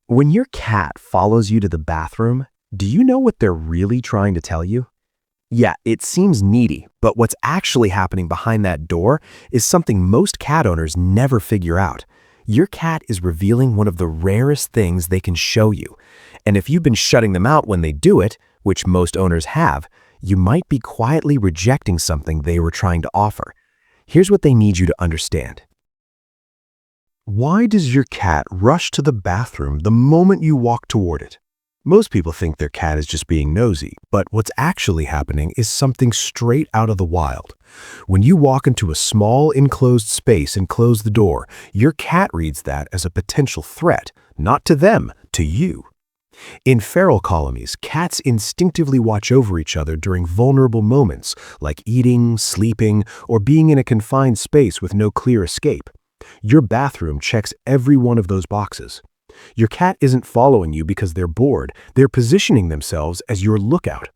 When your cat follows you to the bathroom, do you know what they're really trying to tell you? Yeah, it seems needy, but what's actually happening behind that door is something most cat owners never figure out. Your cat is revealing one of the rarest things they can show you. And if you've been shutting them out when they do it, which most owners have, you might be quietly rejecting something they were trying to offer. Here's what they need you to understand. Why does your cat rush to the bathroom the moment you walk toward it? Most people think their cat is just being nosy, but what's actually happening is something straight out of the wild. When you walk into a small enclosed space and close the door, your cat reads that as a potential threat, not to them, to you. In feral colonies, cats instinctively watch over each other during vulnerable moments, like eating, sleeping, or being in a confined space with no clear escape. Your bathroom checks every one of those boxes. Your cat isn't following you because they're bored. They're positioning themselves as your lookout.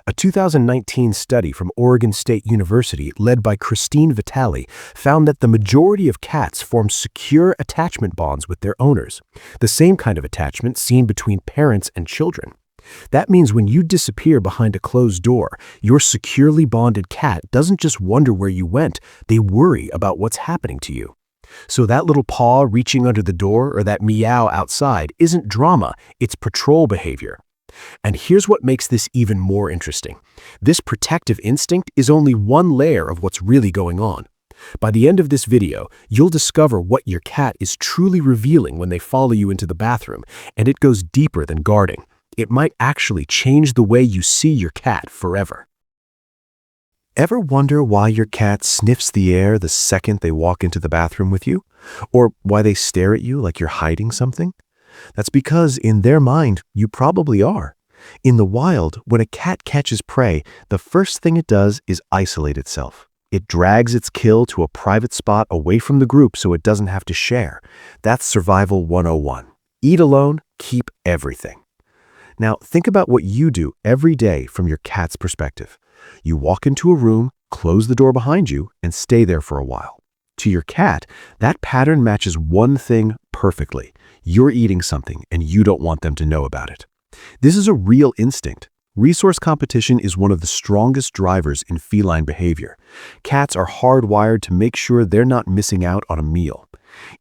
A 2019 study from Oregon State University, led by Christine Vitale, found that the majority of cats form secure attachment bonds with their owners, the same kind of attachment seen between parents and children. That means when you disappear behind a closed door, your securely bonded cat doesn't just wonder where you went, they worry about what's happening to you. So that little paw reaching under the door or that meow outside isn't drama, it's patrol behavior. And here's what makes this even more interesting. This protective instinct is only one layer of what's really going on. By the end of this video, you'll discover what your cat is truly revealing when they follow you into the bathroom, and it goes deeper than guarding. It might actually change the way you see your cat forever. Ever wonder why your cat sniffs the air the second they walk into the bathroom with you? Or why they stare at you like you're hiding something? That's because in their mind, you probably are. In the wild, when a cat catches prey, the first thing it does is isolate itself. It drags its kill to a private spot away from the group so it doesn't have to share. That's Survival 101. Eat alone, keep everything. Now, think about what you do every day from your cat's perspective. You walk into a room, close the door behind you, and stay there for a while. To your cat, that pattern matches one thing perfectly. You're eating something, and you don't want them to know about it. This is a real instinct. Resource competition is one of the strongest drivers in feline behavior. Cats are hardwired to make sure they're not missing out on a meal.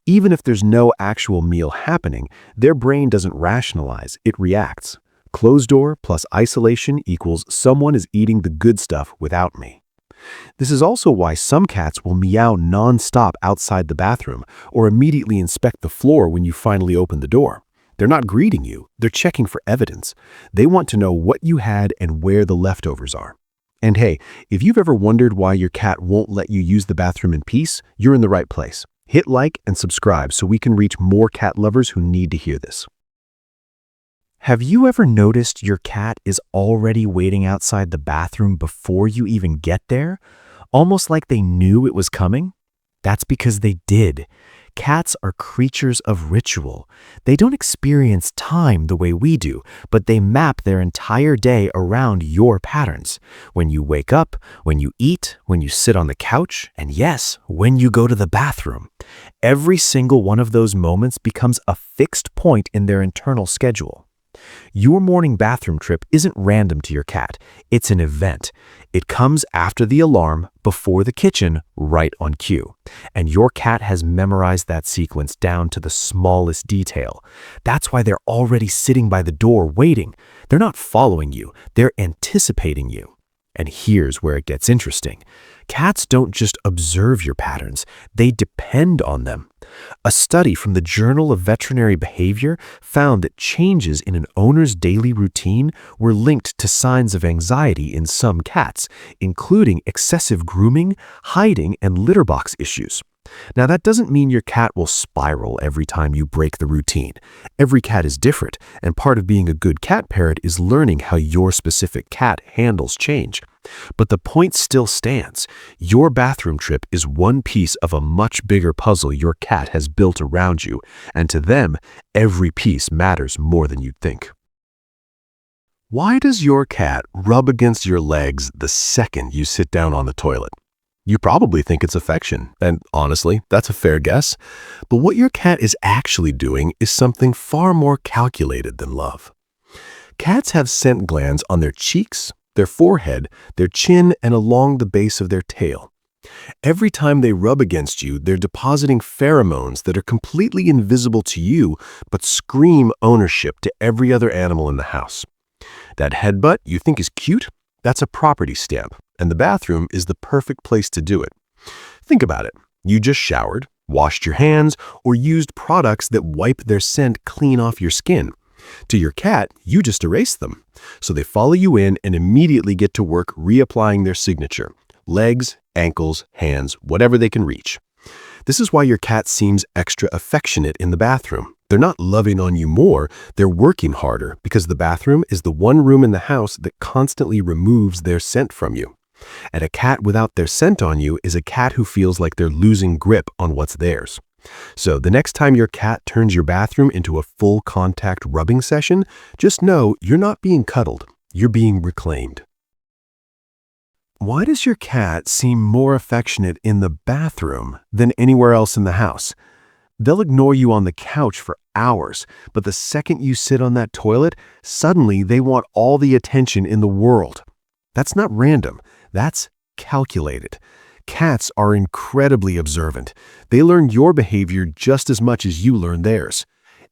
Even if there's no actual meal happening, their brain doesn't rationalize, it reacts. Closed door plus isolation equals someone is eating the good stuff without me. This is also why some cats will meow non-stop outside the bathroom or immediately inspect the floor when you finally open the door. They're not greeting you, they're checking for evidence. They want to know what you had and where the leftovers are. And hey, if you've ever wondered why your cat won't let you use the bathroom in peace, you're in the right place. Hit like and subscribe so we can reach more cat lovers who need to hear this. Have you ever noticed your cat is already waiting outside the bathroom before you even get there? Almost like they knew it was coming? That's because they did. Cats are creatures of ritual. They don't experience time the way we do, but they map their entire day around your patterns. When you wake up, when you eat, when you sit on the couch, and yes, when you go to the bathroom. Every single one of those moments becomes a fixed point in their internal schedule. Your morning bathroom trip isn't random to your cat. It's an event. It comes after the alarm, before the kitchen, right on cue. And your cat has memorized that sequence down to the smallest detail. That's why they're already sitting by the door waiting. They're not following you. They're anticipating you. And here's where it gets interesting. Cats don't just observe your patterns, they depend on them. A study from the Journal of Veterinary Behavior found that changes in an owner's daily routine were linked to signs of anxiety in some cats, including excessive grooming, hiding, and litter box issues. Now, that doesn't mean your cat will spiral every time you break the routine. Every cat is different, and part of being a good cat parent is learning how your specific cat handles change. But the point still stands. Your bathroom trip is one piece of a much bigger puzzle your cat has built around you, and to them, every piece matters more than you'd think. Why does your cat rub against your legs the second you sit down on the toilet? You probably think it's affection, and honestly, that's a fair guess. But what your cat is actually doing is something far more calculated than love. Cats have scent glands on their cheeks, their forehead, their chin, and along the base of their tail. Every time they rub against you, they're depositing pheromones that are completely invisible to you but scream ownership to every other animal in the house. That headbutt you think is cute? That's a property stamp, and the bathroom is the perfect place to do it. Think about it. You just showered, washed your hands, or used products that wipe their scent clean off your skin. To your cat, you just erase them. So they follow you in and immediately get to work reapplying their signature: legs, ankles, hands, whatever they can reach. This is why your cat seems extra affectionate in the bathroom. They're not loving on you more, they're working harder because the bathroom is the one room in the house that constantly removes their scent from you. And a cat without their scent on you is a cat who feels like they're losing grip on what's theirs. So the next time your cat turns your bathroom into a full contact rubbing session, just know you're not being cuddled, you're being reclaimed. Why does your cat seem more affectionate in the bathroom than anywhere else in the house? They'll ignore you on the couch for hours, but the second you sit on that toilet, suddenly they want all the attention in the world. That's not random, that's calculated. Cats are incredibly observant. They learn your behavior just as much as you learn theirs.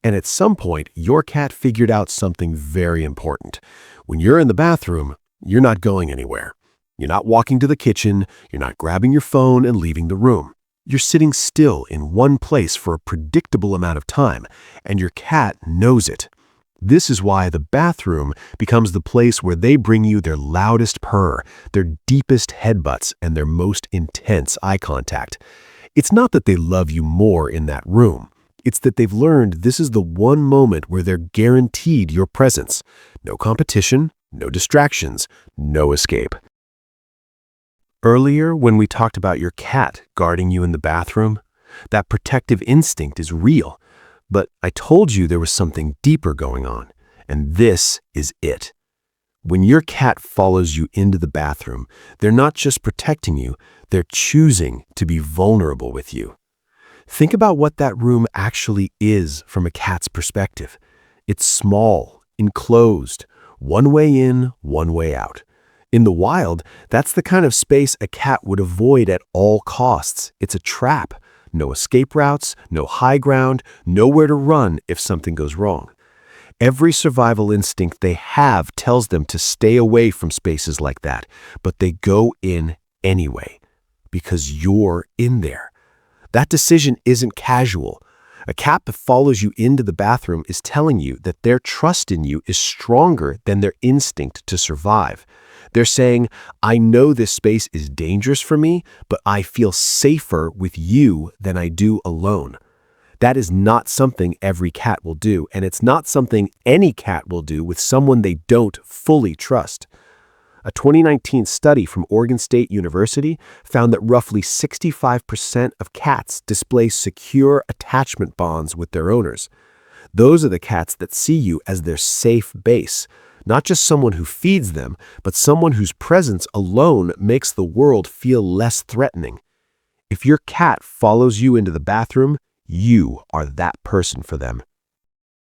And at some point, your cat figured out something very important. When you're in the bathroom, you're not going anywhere. You're not walking to the kitchen, you're not grabbing your phone and leaving the room. You're sitting still in one place for a predictable amount of time, and your cat knows it. This is why the bathroom becomes the place where they bring you their loudest purr, their deepest headbutts, and their most intense eye contact. It's not that they love you more in that room. It's that they've learned this is the one moment where they're guaranteed your presence. No competition, no distractions, no escape. Earlier, when we talked about your cat guarding you in the bathroom, that protective instinct is real. But I told you there was something deeper going on, and this is it. When your cat follows you into the bathroom, they're not just protecting you, they're choosing to be vulnerable with you. Think about what that room actually is from a cat's perspective. It's small, enclosed, one way in, one way out. In the wild, that's the kind of space a cat would avoid at all costs. It's a trap. No escape routes, no high ground, nowhere to run if something goes wrong. Every survival instinct they have tells them to stay away from spaces like that, but they go in anyway, because you're in there. That decision isn't casual. A cat that follows you into the bathroom is telling you that their trust in you is stronger than their instinct to survive. They're saying, I know this space is dangerous for me, but I feel safer with you than I do alone. That is not something every cat will do, and it's not something any cat will do with someone they don't fully trust. A 2019 study from Oregon State University found that roughly 65% of cats display secure attachment bonds with their owners. Those are the cats that see you as their safe base. Not just someone who feeds them, but someone whose presence alone makes the world feel less threatening. If your cat follows you into the bathroom, you are that person for them.